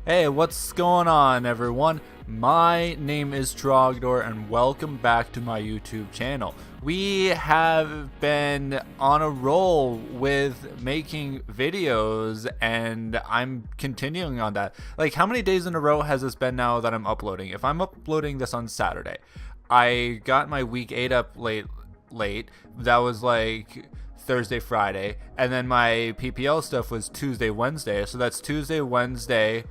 Hey, what's going on, everyone? My name is Trogdor, and welcome back to my YouTube channel. We have been on a roll with making videos, and I'm continuing on that. Like, how many days in a row has this been now that I'm uploading? If I'm uploading this on Saturday, I got my week 8 up late. That was like Thursday, Friday, and then my PPL stuff was Tuesday, Wednesday. So that's Tuesday, Wednesday,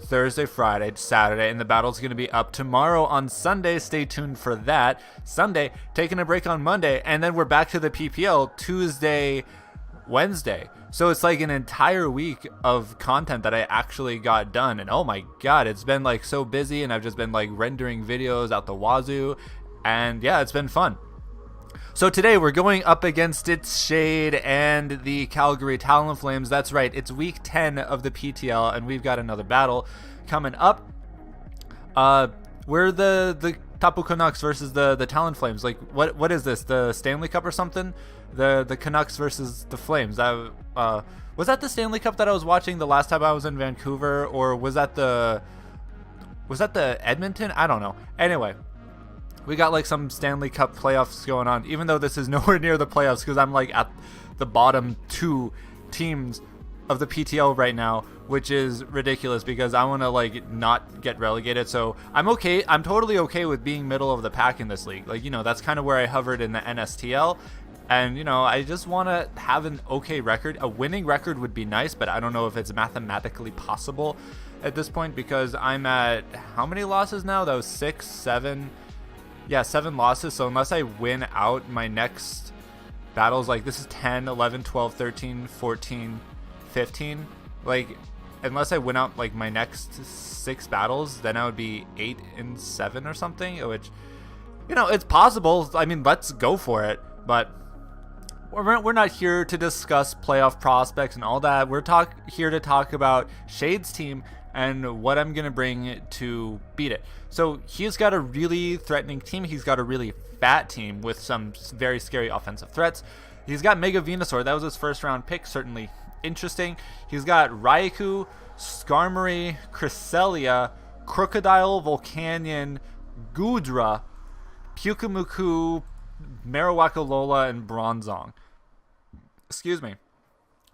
Thursday, Friday, Saturday, and the battle's going to be up tomorrow on Sunday. Stay tuned for that. Sunday, taking a break on Monday, and then we're back to the PPL Tuesday, Wednesday. So it's like an entire week of content that I actually got done, and oh my god, it's been like so busy, and I've just been like rendering videos out the wazoo, and yeah, it's been fun. So today we're going up against its Shade and the Calgary Talonflames. That's right, it's week 10 of the PTL, and we've got another battle coming up. We're the Tapu Canucks versus the Talonflames. Like, what is this? The Stanley Cup or something? The Canucks versus the Flames. Was that the Stanley Cup that I was watching the last time I was in Vancouver, or was that the Edmonton? I don't know. Anyway, we got like some Stanley Cup playoffs going on, even though this is nowhere near the playoffs because I'm like at the bottom 2 teams of the PTL right now, which is ridiculous because I want to like not get relegated. So I'm okay. I'm totally okay with being middle of the pack in this league. Like, you know, that's kind of where I hovered in the NSTL. And, you know, I just want to have an okay record. A winning record would be nice, but I don't know if it's mathematically possible at this point because I'm at how many losses now? That was 6, 7. Yeah, 7 losses, so unless I win out my next battles, like this is 10, 11, 12, 13, 14, 15, like unless I win out like my next 6 battles, then I would be 8 and 7 or something, which, you know, it's possible. I mean, let's go for it, but we're not here to discuss playoff prospects and all that. We're here to talk about Shade's team and what I'm going to bring to beat it. So he's got a really threatening team. He's got a really fat team with some very scary offensive threats. He's got Mega Venusaur. That was his first round pick. Certainly interesting. He's got Raikou, Skarmory, Cresselia, Crocodile, Volcanion, Goodra, Pyukumuku, Marowak-Alola, and Bronzong. Excuse me.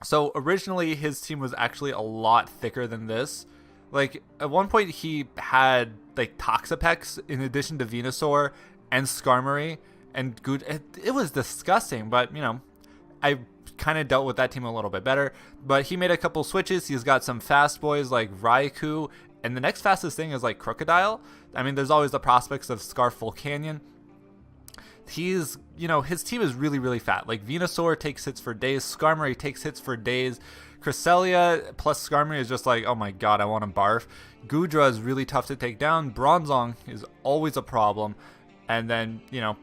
So originally his team was actually a lot thicker than this. Like, at one point he had like Toxapex in addition to Venusaur and Skarmory and it was disgusting, but you know, I kind of dealt with that team a little bit better. But he made a couple switches. He's got some fast boys like Raikou, and the next fastest thing is like Crocodile. I mean, there's always the prospects of Scarf Volcanion. He's, you know, his team is really, really fat. Like, Venusaur takes hits for days. Skarmory takes hits for days. Cresselia plus Skarmory is just like, oh my god, I want to barf. Goodra is really tough to take down. Bronzong is always a problem. And then, you know,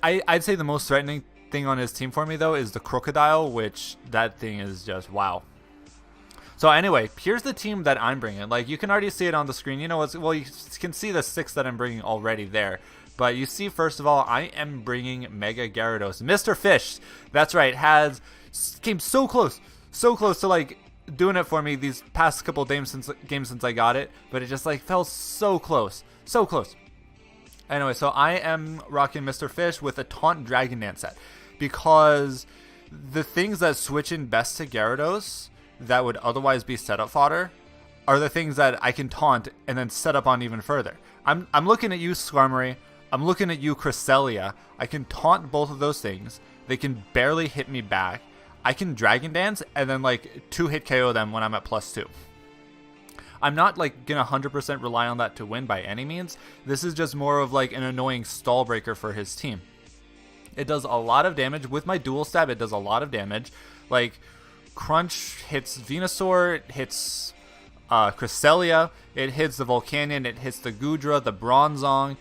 I'd say the most threatening thing on his team for me, though, is the Crocodile, which that thing is just wow. So anyway, here's the team that I'm bringing. Like, you can already see it on the screen. You know, well, you can see the 6 that I'm bringing already there. But you see, first of all, I am bringing Mega Gyarados. Mr. Fish, that's right, came so close to like doing it for me these past couple games since I got it, but it just like fell so close. Anyway, so I am rocking Mr. Fish with a Taunt Dragon Dance set because the things that switch in best to Gyarados that would otherwise be setup fodder are the things that I can taunt and then set up on even further. I'm looking at you, Skarmory. I'm looking at you, Cresselia. I can taunt both of those things. They can barely hit me back. I can Dragon Dance and then like 2-hit KO them when I'm at +2. I'm not like gonna 100% rely on that to win by any means. This is just more of like an annoying stall breaker for his team. It does a lot of damage. With my dual stab, it does a lot of damage. Like, Crunch hits Venusaur, it hits Cresselia, it hits the Volcanion, it hits the Goodra, the Bronzong.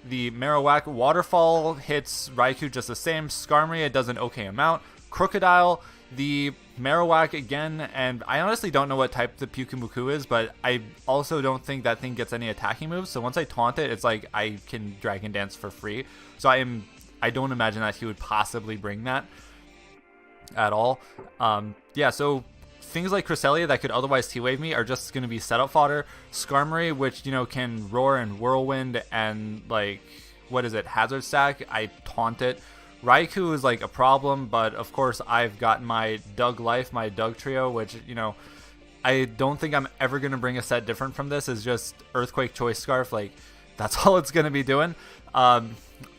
The Marowak. Waterfall hits Raikou just the same. Skarmory, it does an okay amount. Crocodile, the Marowak again, and I honestly don't know what type the Pyukumuku is, but I also don't think that thing gets any attacking moves, so once I taunt it, it's like I can Dragon Dance for free. So I don't imagine that he would possibly bring that at all. Yeah, so things like Cresselia that could otherwise T-Wave me are just going to be setup fodder. Skarmory, which, you know, can roar and whirlwind and, like, what is it, hazard stack, I taunt it. Raikou is, like, a problem, but, of course, I've got my Doug Life, my Doug Trio, which, you know, I don't think I'm ever going to bring a set different from this. Is just Earthquake Choice Scarf. Like, that's all it's going to be doing.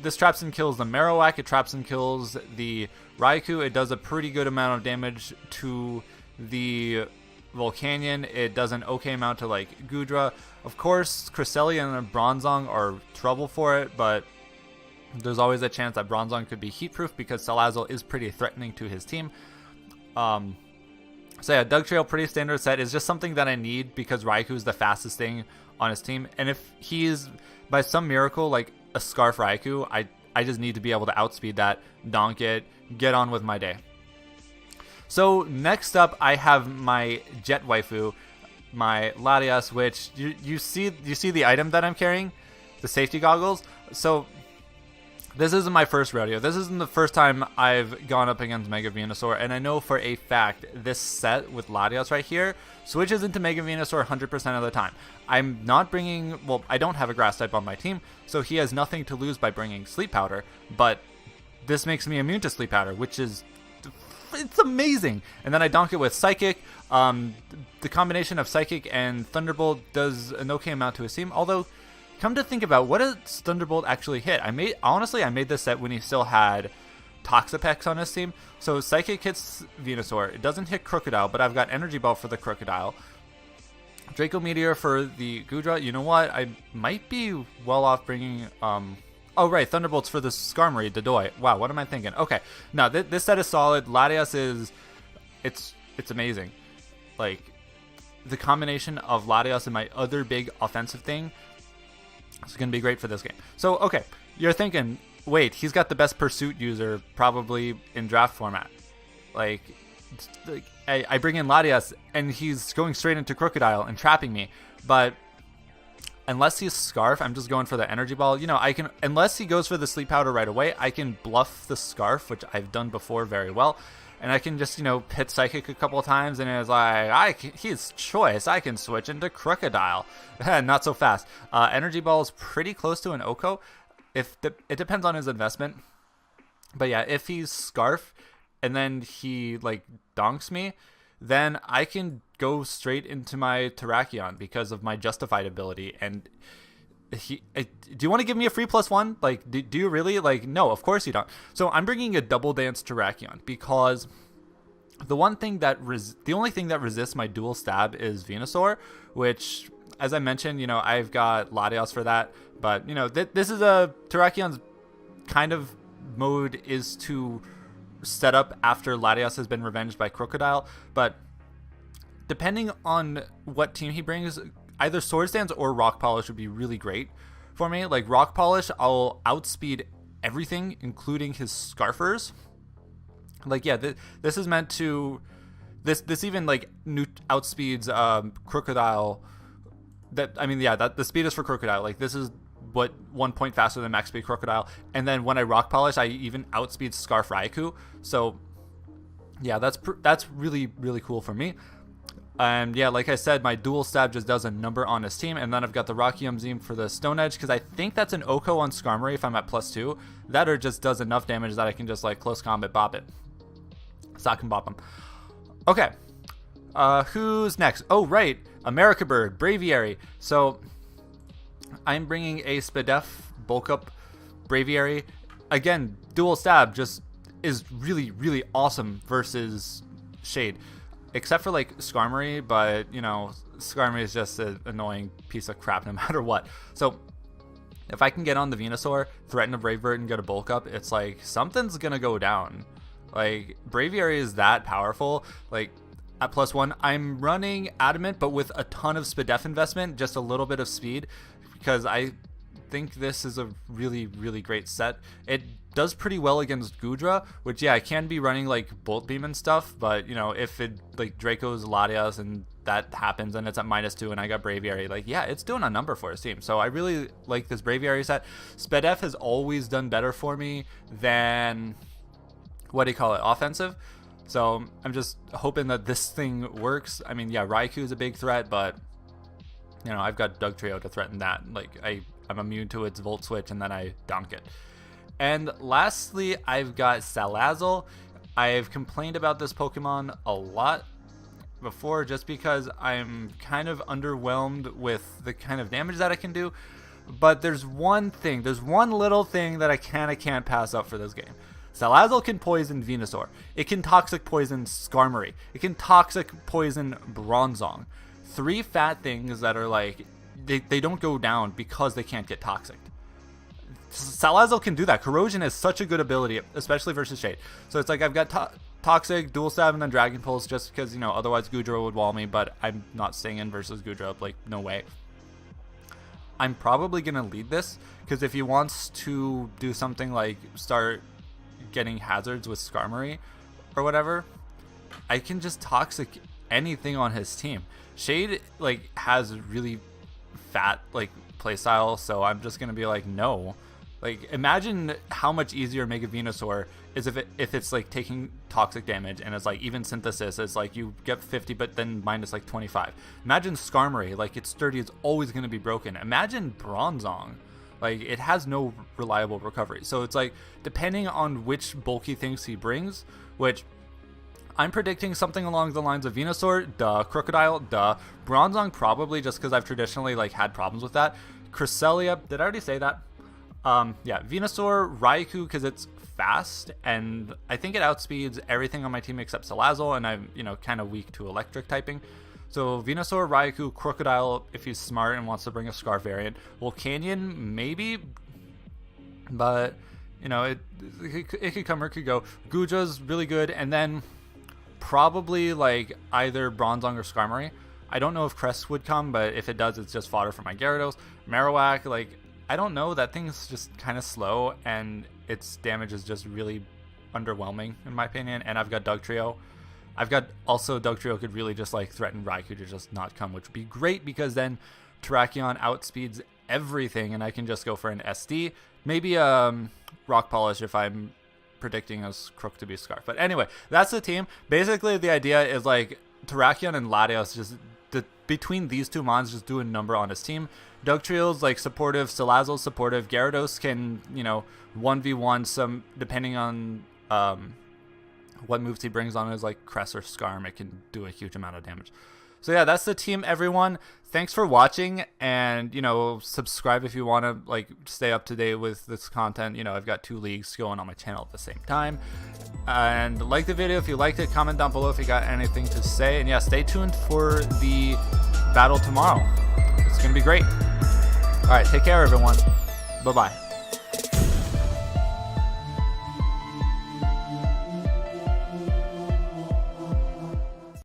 This traps and kills the Marowak. It traps and kills the Raikou. It does a pretty good amount of damage to the Volcanion. It does an okay amount to, like, Goodra. Of course, Cresselia and Bronzong are trouble for it, but there's always a chance that Bronzong could be heat-proof because Salazzle is pretty threatening to his team. So yeah, Doug Trio, pretty standard set. Is just something that I need because Raikou is the fastest thing on his team. And if he is, by some miracle, like a Scarf Raikou, I just need to be able to outspeed that, donk it, get on with my day. So next up, I have my Jet Waifu, my Latias, which you see the item that I'm carrying, the safety goggles. So this isn't my first rodeo. This isn't the first time I've gone up against Mega Venusaur, and I know for a fact this set with Latias right here switches into Mega Venusaur 100% of the time. I'm not bringing, well, I don't have a grass type on my team, so he has nothing to lose by bringing Sleep Powder, but this makes me immune to Sleep Powder, which is, it's amazing. And then I donk it with Psychic. The combination of Psychic and Thunderbolt does an okay amount to his team, although come to think about, what does Thunderbolt actually hit? Honestly, I made this set when he still had Toxapex on his team. So Psychic hits Venusaur. It doesn't hit Crocodile, but I've got Energy Ball for the Crocodile. Draco Meteor for the Goodra. You know what? I might be well off bringing... Oh, right. Thunderbolts for the Skarmory, Dodoy. Wow, what am I thinking? Okay. No, this set is solid. Latias is... It's amazing. Like, the combination of Latias and my other big offensive thing, it's going to be great for this game. So, okay, you're thinking, wait, he's got the best Pursuit user probably in draft format. Like I bring in Latias, and he's going straight into Crocodile and trapping me. But unless he's Scarf, I'm just going for the Energy Ball. You know, unless he goes for the Sleep Powder right away, I can bluff the Scarf, which I've done before very well. And I can just, you know, hit Psychic a couple of times, and it's like, he's choice. I can switch into Crocodile. Not so fast. Energy Ball is pretty close to an Oko. It depends on his investment. But yeah, if he's Scarf, and then he, like, donks me, then I can go straight into my Terrakion because of my Justified ability. And do you want to give me a free +1? Like, do you really? Like, no, of course you don't. So I'm bringing a Double Dance Terrakion because the only thing that resists my dual stab is Venusaur, which, as I mentioned, you know, I've got Latias for that. But, you know, this is a Terrakion's kind of mode is to set up after Latias has been revenged by Crocodile. But depending on what team he brings, either Swords Dance or Rock Polish would be really great for me. Like, Rock Polish, I'll outspeed everything, including his Scarfers. Like, yeah, this is meant to... This even, like, outspeeds Crocodile. The speed is for Crocodile. Like, this is what 1 point faster than max speed Crocodile. And then when I Rock Polish, I even outspeed Scarf Raikou. So, yeah, that's really, really cool for me. And yeah, like I said, my dual stab just does a number on his team. And then I've got the Rocky Zine for the Stone Edge, because I think that's an Oko on Skarmory if I'm at +2. That or just does enough damage that I can just, like, close combat bop it. Sock and bop him. Okay. Who's next? Oh, right. America Bird, Braviary. So I'm bringing a Spadef Bulk Up Braviary. Again, dual stab just is really, really awesome versus Shade. Except for, like, Skarmory, but, you know, Skarmory is just an annoying piece of crap no matter what. So, if I can get on the Venusaur, threaten a Brave Bird, and get a Bulk Up, it's like, something's gonna go down. Like, Braviary is that powerful. Like, at +1, I'm running Adamant, but with a ton of Spadef investment, just a little bit of speed, because I think this is a really, really great set. It does pretty well against Goodra, which, yeah, I can be running, like, Bolt Beam and stuff, but, you know, if it, like, Draco's Latias and that happens and it's at -2 and I got Braviary, like, yeah, it's doing a number for his team. So I really like this Braviary set. Spadef has always done better for me than, what do you call it, offensive. So I'm just hoping that this thing works. I mean, yeah, Raikou is a big threat, but you know, I've got Dugtrio to threaten that. Like, I'm immune to its Volt Switch, and then I donk it. And lastly, I've got Salazzle. I've complained about this Pokemon a lot before just because I'm kind of underwhelmed with the kind of damage that it can do. But there's one little thing that I can't pass up for this game. Salazzle can poison Venusaur. It can toxic poison Skarmory. It can toxic poison Bronzong. 3 fat things that are like, they don't go down because they can't get toxic. Salazzle can do that. Corrosion is such a good ability, especially versus Shade. So it's like I've got Toxic, Dual Stab, and then Dragon Pulse just because, you know, otherwise Goodra would wall me, but I'm not staying in versus Goodra. Like, no way. I'm probably going to lead this because if he wants to do something like start getting hazards with Skarmory or whatever, I can just Toxic anything on his team. Shade, like, has really fat, like, playstyle, so I'm just going to be like, no. Like, imagine how much easier Mega Venusaur is if it's like taking toxic damage and it's like even synthesis is like you get 50 but then minus like 25. Imagine Skarmory, like its sturdy is always going to be broken. Imagine Bronzong, like it has no reliable recovery. So it's like depending on which bulky things he brings, which I'm predicting something along the lines of Venusaur, duh, Crocodile, duh, Bronzong probably just because I've traditionally like had problems with that. Cresselia, did I already say that? Yeah, Venusaur, Raikou because it's fast, and I think it outspeeds everything on my team except Salazzle, and I'm, you know, kind of weak to electric typing. So Venusaur, Raikou, Crocodile if he's smart and wants to bring a Scarf variant. Volcanion, maybe, but, you know, it could come or it could go. Guja's really good, and then probably, like, either Bronzong or Skarmory. I don't know if Crest would come, but if it does, it's just fodder for my Gyarados. Marowak, like, I don't know, that thing's just kind of slow, and its damage is just really underwhelming, in my opinion, and I've got Dugtrio. I've got also Dugtrio could really just, like, threaten Raikou to just not come, which would be great, because then Terrakion outspeeds everything, and I can just go for an SD. Maybe Rock Polish if I'm predicting a Crook to be Scarf. But anyway, that's the team. Basically, the idea is, like, Terrakion and Latios just... between these two mons, just do a number on his team. Dugtrio's like supportive, Salazzle's supportive, Gyarados can, you know, 1v1 some, depending on what moves he brings on his like Crest or Skarm, it can do a huge amount of damage. So yeah, that's the team, everyone. Thanks for watching, and, you know, subscribe if you want to like stay up to date with this content. You know, I've got 2 leagues going on my channel at the same time. And like the video if you liked it, comment down below if you got anything to say, and yeah, stay tuned for the battle tomorrow. It's gonna be great. All right, take care, everyone. Bye-bye.